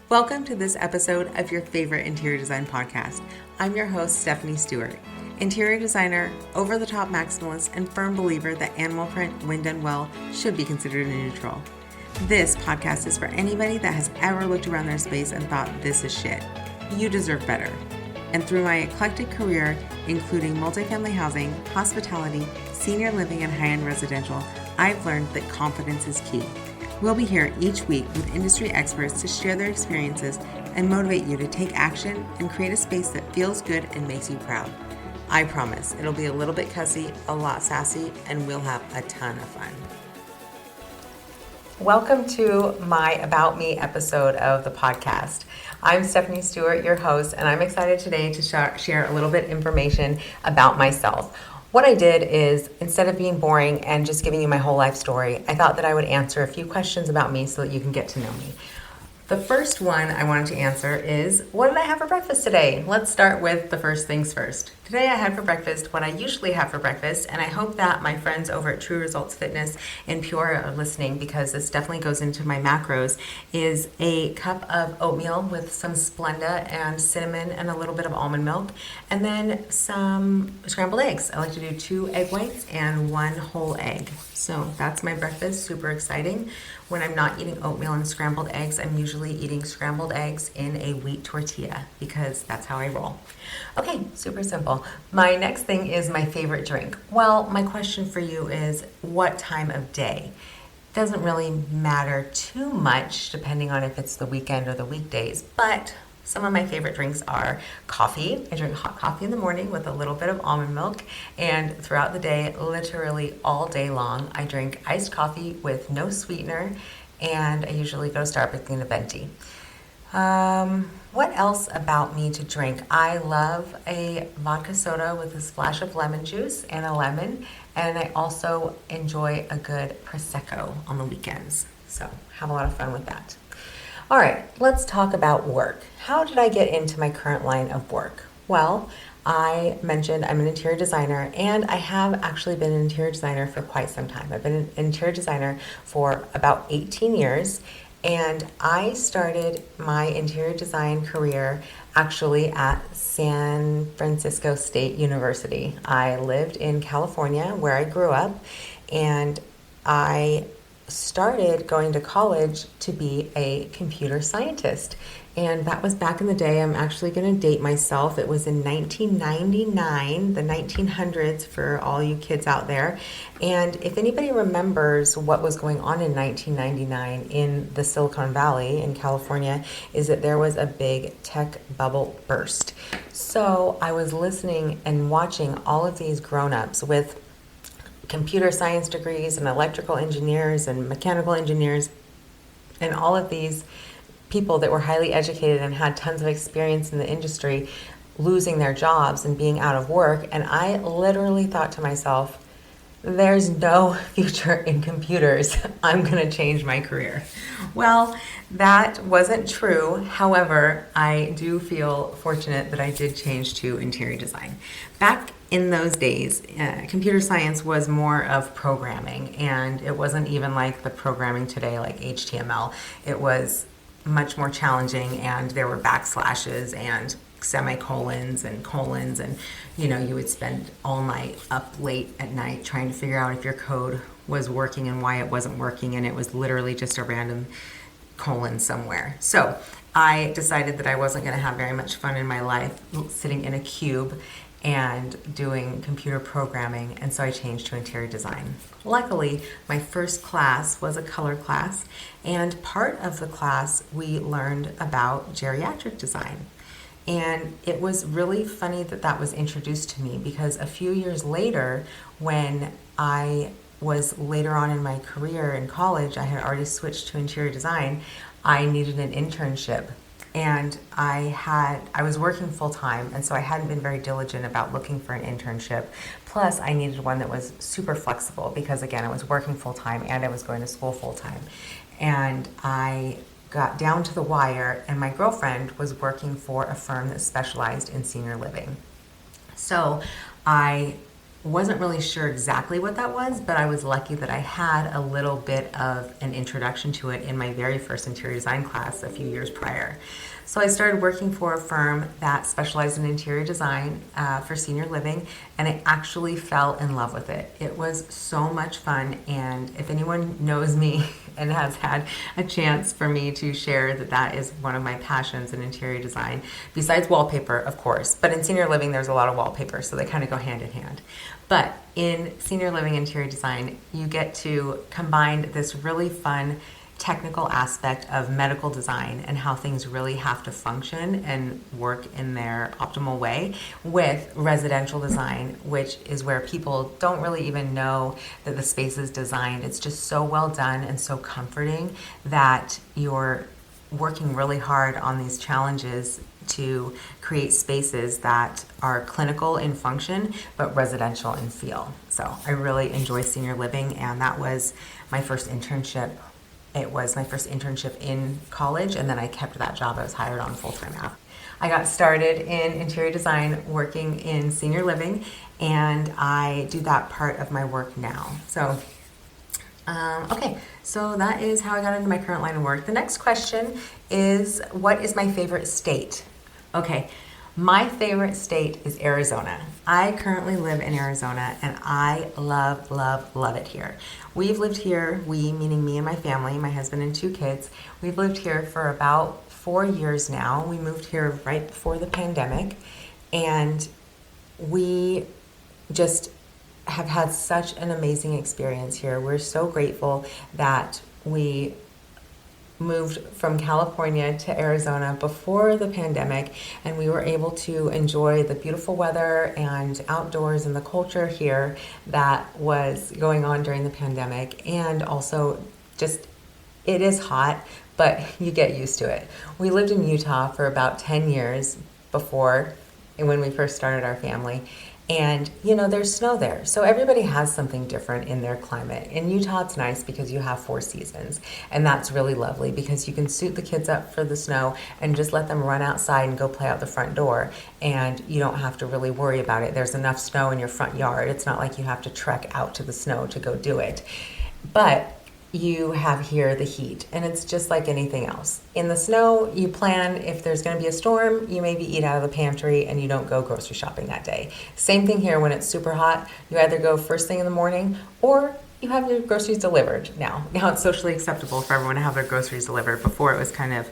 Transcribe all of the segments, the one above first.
Welcome to this episode of your favorite interior design podcast. I'm your host, Stephanie Stuart, interior designer, over-the-top maximalist, and firm believer that animal print, when done well, should be considered a neutral. This podcast is for anybody that has ever looked around their space and thought, this is shit. You deserve better. And through my eclectic career, including multifamily housing, hospitality, senior living, and high-end residential, I've learned that confidence is key. We'll be here each week with industry experts to share their experiences and motivate you to take action and create a space that feels good and makes you proud. I promise it'll be a little bit cussy, a lot sassy, and we'll have a ton of fun. Welcome to my About Me episode of the podcast. I'm Stephanie Stuart, your host, and I'm excited today to share a little bit information about myself. What I did is, instead of being boring and just giving you my whole life story, I thought that I would answer a few questions about me so that you can get to know me. The first one I wanted to answer is, what did I have for breakfast today? Let's start with the first things first. Today I had for breakfast what I usually have for breakfast, and I hope that my friends over at True Results Fitness in Peoria are listening because this definitely goes into my macros, is a cup of oatmeal with some Splenda and cinnamon and a little bit of almond milk, and then some scrambled eggs. I like to do 2 egg whites and 1 whole egg. So that's my breakfast, super exciting. When I'm not eating oatmeal and scrambled eggs, I'm usually eating scrambled eggs in a wheat tortilla because that's how I roll. Okay, super simple. My next thing is my favorite drink. Well, my question for you is, what time of day? Doesn't really matter too much depending on if it's the weekend or the weekdays, but some of my favorite drinks are coffee. I drink hot coffee in the morning with a little bit of almond milk, and throughout the day, literally all day long, I drink iced coffee with no sweetener, and I usually go to Starbucks and a venti. What else about me to drink? I love a vodka soda with a splash of lemon juice and a lemon, and I also enjoy a good Prosecco on the weekends. So have a lot of fun with that. All right, let's talk about work. How did I get into my current line of work? Well, I mentioned I'm an interior designer, and I have actually been an interior designer for quite some time. I've been an interior designer for about 18 years, and I started my interior design career actually at San Francisco State University. I lived in California where I grew up, and I started going to college to be a computer scientist. And that was back in the day. I'm actually going to date myself. It was in 1999, the 1900s for all you kids out there. And if anybody remembers what was going on in 1999 in the Silicon Valley in California, is that there was a big tech bubble burst. So I was listening and watching all of these grown-ups with computer science degrees and electrical engineers and mechanical engineers and all of these people that were highly educated and had tons of experience in the industry losing their jobs and being out of work. And I literally thought to myself, there's no future in computers. I'm going to change my career. Well, that wasn't true. However, I do feel fortunate that I did change to interior design. Back in those days, computer science was more of programming, and it wasn't even like the programming today, like HTML. It was much more challenging, and there were backslashes and semicolons and colons, and you would spend all night up late at night trying to figure out if your code was working and why it wasn't working, and it was literally just a random colon somewhere. So I decided that I wasn't going to have very much fun in my life sitting in a cube and doing computer programming, and so I changed to interior design. Luckily, my first class was a color class, and part of the class we learned about geriatric design. And it was really funny that that was introduced to me, because a few years later, when I was later on in my career in college, I had already switched to interior design, I needed an internship. And I was working full time, and so I hadn't been very diligent about looking for an internship. Plus, I needed one that was super flexible because, again, I was working full time and I was going to school full time. And I got down to the wire, and my girlfriend was working for a firm that specialized in senior living. So I wasn't really sure exactly what that was, but I was lucky that I had a little bit of an introduction to it in my very first interior design class a few years prior. So I started working for a firm that specialized in interior design for senior living, and I actually fell in love with it. It was so much fun, and if anyone knows me and has had a chance for me to share that that is one of my passions in interior design, besides wallpaper, of course, but in senior living there's a lot of wallpaper, so they kind of go hand in hand. But in senior living interior design, you get to combine this really fun technical aspect of medical design and how things really have to function and work in their optimal way with residential design, which is where people don't really even know that the space is designed. It's just so well done and so comforting that you're working really hard on these challenges to create spaces that are clinical in function but residential in feel. So I really enjoy senior living, and that was my first internship. It was my first internship in college, and then I kept that job. I was hired on full-time after. I got started in interior design working in senior living, and I do that part of my work now. So okay, so that is how I got into my current line of work. The next question is, what is my favorite state? Okay, my favorite state is Arizona. I currently live in Arizona, and I love, love, love it here. We've lived here, we meaning me and my family, my husband and 2 kids, we've lived here for about 4 years now. We moved here right before the pandemic, and we just have had such an amazing experience here. We're so grateful that we moved from California to Arizona before the pandemic, and we were able to enjoy the beautiful weather and outdoors and the culture here that was going on during the pandemic. And also just, it is hot, but you get used to it. We lived in Utah for about 10 years before, when we first started our family. And, you know, there's snow there. So everybody has something different in their climate. In Utah, it's nice because you have 4 seasons. And that's really lovely because you can suit the kids up for the snow and just let them run outside and go play out the front door. And you don't have to really worry about it. There's enough snow in your front yard. It's not like you have to trek out to the snow to go do it. But you have here the heat, and it's just like anything else. In the snow, you plan if there's going to be a storm, you maybe eat out of the pantry and you don't go grocery shopping that day. Same thing here when it's super hot. You either go first thing in the morning or you have your groceries delivered now. Now it's socially acceptable for everyone to have their groceries delivered. Before it was kind of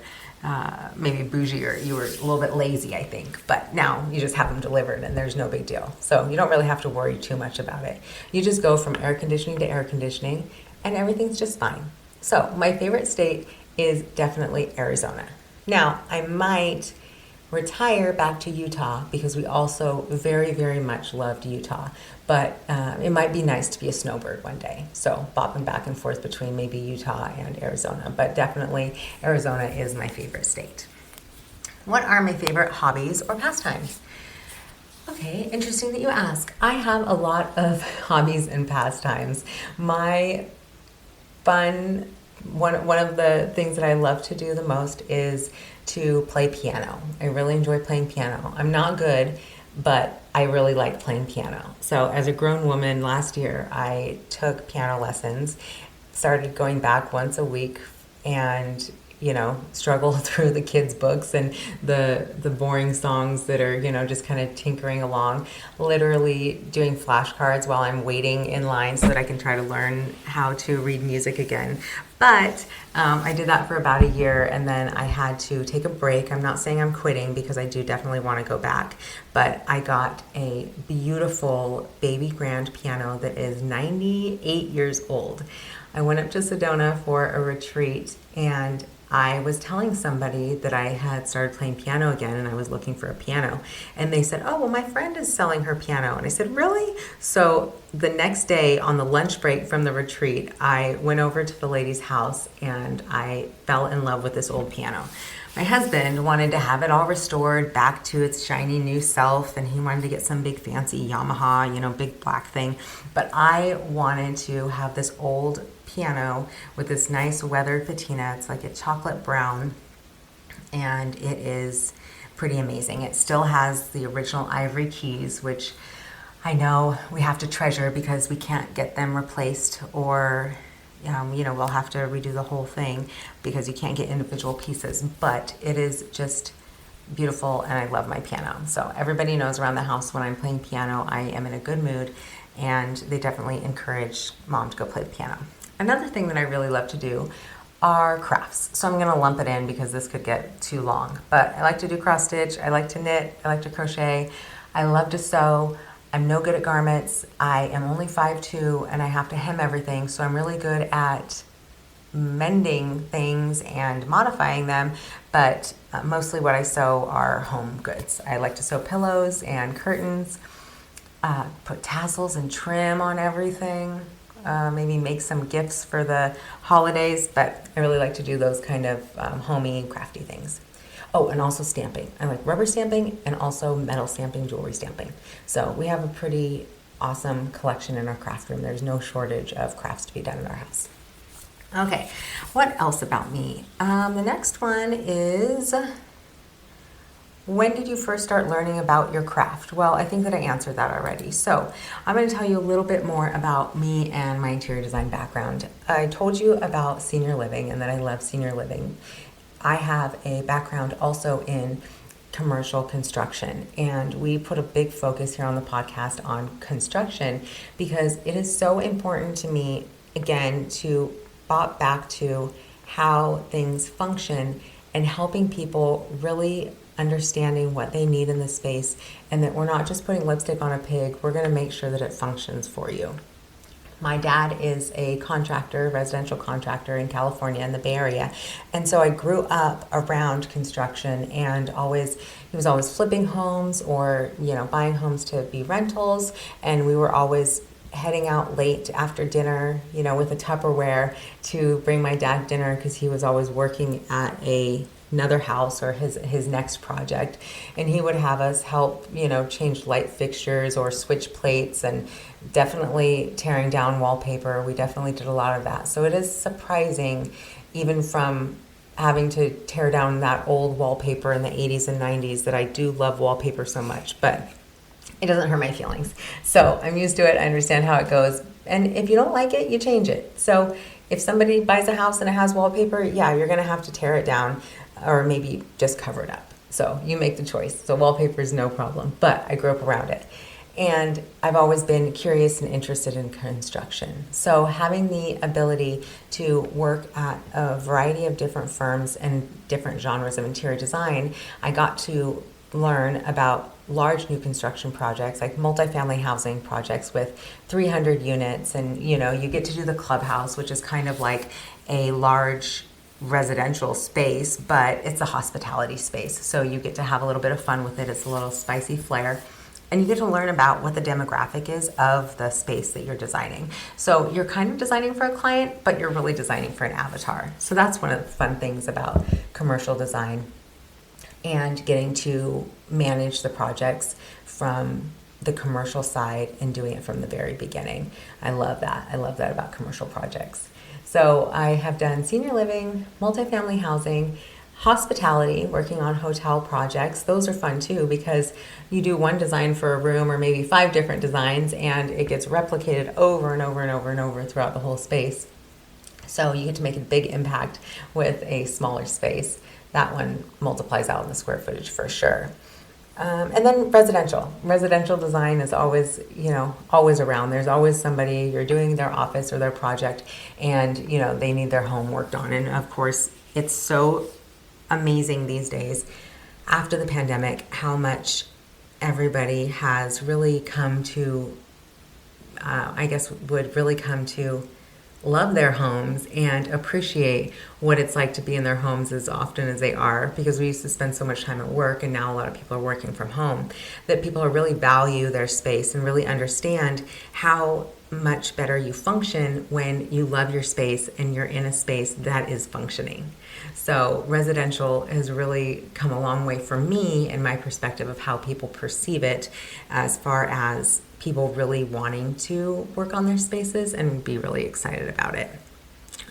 maybe bougie, or you were a little bit lazy, I think. But now you just have them delivered and there's no big deal. So you don't really have to worry too much about it. You just go from air conditioning to air conditioning, and everything's just fine. So my favorite state is definitely Arizona. Now, I might retire back to Utah because we also very, very much loved Utah. But it might be nice to be a snowbird one day. So bopping back and forth between maybe Utah and Arizona. But definitely Arizona is my favorite state. What are my favorite hobbies or pastimes? Okay, interesting that you ask. I have a lot of hobbies and pastimes. One of the things that I love to do the most is to play piano. I really enjoy playing piano. I'm not good, but I really like playing piano. So as a grown woman, last year I took piano lessons, started going back once a week, and struggle through the kids' books and the boring songs that are, just kind of tinkering along, literally doing flashcards while I'm waiting in line so that I can try to learn how to read music again. But I did that for about a year, and then I had to take a break. I'm not saying I'm quitting because I do definitely want to go back, but I got a beautiful baby grand piano that is 98 years old. I went up to Sedona for a retreat, and I was telling somebody that I had started playing piano again and I was looking for a piano. And they said, oh, well, my friend is selling her piano. And I said, really? So the next day on the lunch break from the retreat, I went over to the lady's house and I fell in love with this old piano. My husband wanted to have it all restored back to its shiny new self, and he wanted to get some big fancy Yamaha, big black thing. But I wanted to have this old piano with this nice weathered patina. It's like a chocolate brown, and it is pretty amazing. It still has the original ivory keys, which I know we have to treasure because we can't get them replaced, or we'll have to redo the whole thing because you can't get individual pieces. But it is just beautiful, and I love my piano. So everybody knows around the house when I'm playing piano, I am in a good mood, and they definitely encourage mom to go play the piano. Another thing that I really love to do are crafts. So I'm going to lump it in because this could get too long. But I like to do cross stitch, I like to knit, I like to crochet, I love to sew. I'm no good at garments. I am only 5'2", and I have to hem everything, so I'm really good at mending things and modifying them, but mostly what I sew are home goods. I like to sew pillows and curtains, put tassels and trim on everything, maybe make some gifts for the holidays, but I really like to do those kind of homey and crafty things. Oh, and also stamping. I like rubber stamping and also metal stamping, jewelry stamping. So we have a pretty awesome collection in our craft room. There's no shortage of crafts to be done in our house. Okay, what else about me? The next one is, when did you first start learning about your craft? Well, I think that I answered that already. So I'm going to tell you a little bit more about me and my interior design background. I told you about senior living and that I love senior living. I have a background also in commercial construction, and we put a big focus here on the podcast on construction because it is so important to me, again, to bop back to how things function and helping people really understanding what they need in the space, and that we're not just putting lipstick on a pig. We're going to make sure that it functions for you. My dad is a contractor, residential contractor in California in the Bay Area. And so I grew up around construction, and he was always flipping homes or, buying homes to be rentals. And we were always heading out late after dinner, with a Tupperware to bring my dad dinner because he was always working at another house or his next project, and he would have us help change light fixtures or switch plates, and definitely tearing down wallpaper. We definitely did a lot of that. So it is surprising, even from having to tear down that old wallpaper in the 80s and 90s, that I do love wallpaper so much, but it doesn't hurt my feelings. So I'm used to it. I understand how it goes. And if you don't like it, you change it. So if somebody buys a house and it has wallpaper, yeah, you're going to have to tear it down or maybe just cover it up. So you make the choice. So wallpaper is no problem, but I grew up around it. And I've always been curious and interested in construction. So having the ability to work at a variety of different firms and different genres of interior design, I got to learn about large new construction projects, like multifamily housing projects with 300 units. And, you get to do the clubhouse, which is kind of like a large residential space, but it's a hospitality space. So you get to have a little bit of fun with it. It's a little spicy flair. And you get to learn about what the demographic is of the space that you're designing. So you're kind of designing for a client, but you're really designing for an avatar. So that's one of the fun things about commercial design, and getting to manage the projects from the commercial side and doing it from the very beginning. I love that. I love that about commercial projects. So I have done senior living, multifamily housing, hospitality, working on hotel projects. Those are fun too, because you do one design for a room or maybe 5 different designs, and it gets replicated over and over and over and over throughout the whole space. So you get to make a big impact with a smaller space. That one multiplies out in the square footage for sure. And then residential design is always, always around. There's always somebody, you're doing their office or their project, and, they need their home worked on. And of course, it's so amazing these days, after the pandemic, how much everybody has really come to, would really come to love their homes and appreciate what it's like to be in their homes as often as they are, because we used to spend so much time at work, and now a lot of people are working from home, that people really value their space and really understand how much better you function when you love your space and you're in a space that is functioning. So residential has really come a long way for me in my perspective of how people perceive it, as far as people really wanting to work on their spaces and be really excited about it.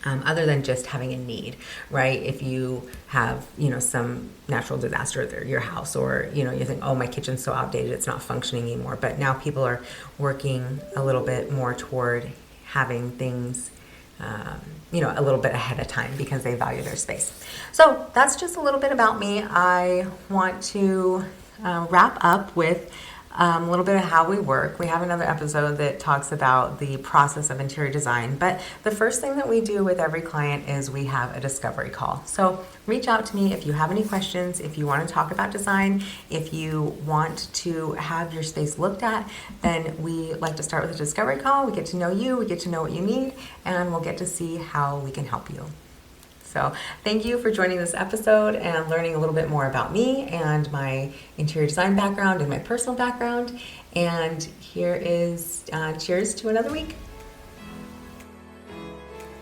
other than just having a need, right? If you have, some natural disaster at your house, or, you think, oh, my kitchen's so outdated, it's not functioning anymore. But now people are working a little bit more toward having things, a little bit ahead of time because they value their space. So that's just a little bit about me. I want to wrap up with a little bit of how we work. We have another episode that talks about the process of interior design, but the first thing that we do with every client is we have a discovery call. So reach out to me if you have any questions, if you want to talk about design, if you want to have your space looked at, then we like to start with a discovery call. We get to know you, we get to know what you need, and we'll get to see how we can help you. So thank you for joining this episode and learning a little bit more about me and my interior design background and my personal background. And here is cheers to another week.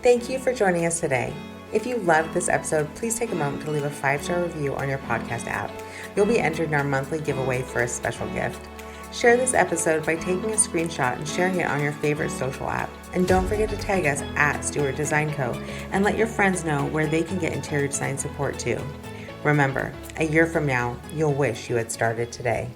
Thank you for joining us today. If you loved this episode, please take a moment to leave a 5-star review on your podcast app. You'll be entered in our monthly giveaway for a special gift. Share this episode by taking a screenshot and sharing it on your favorite social app. And don't forget to tag us at Stuart Design Co. and let your friends know where they can get interior design support too. Remember, a year from now, you'll wish you had started today.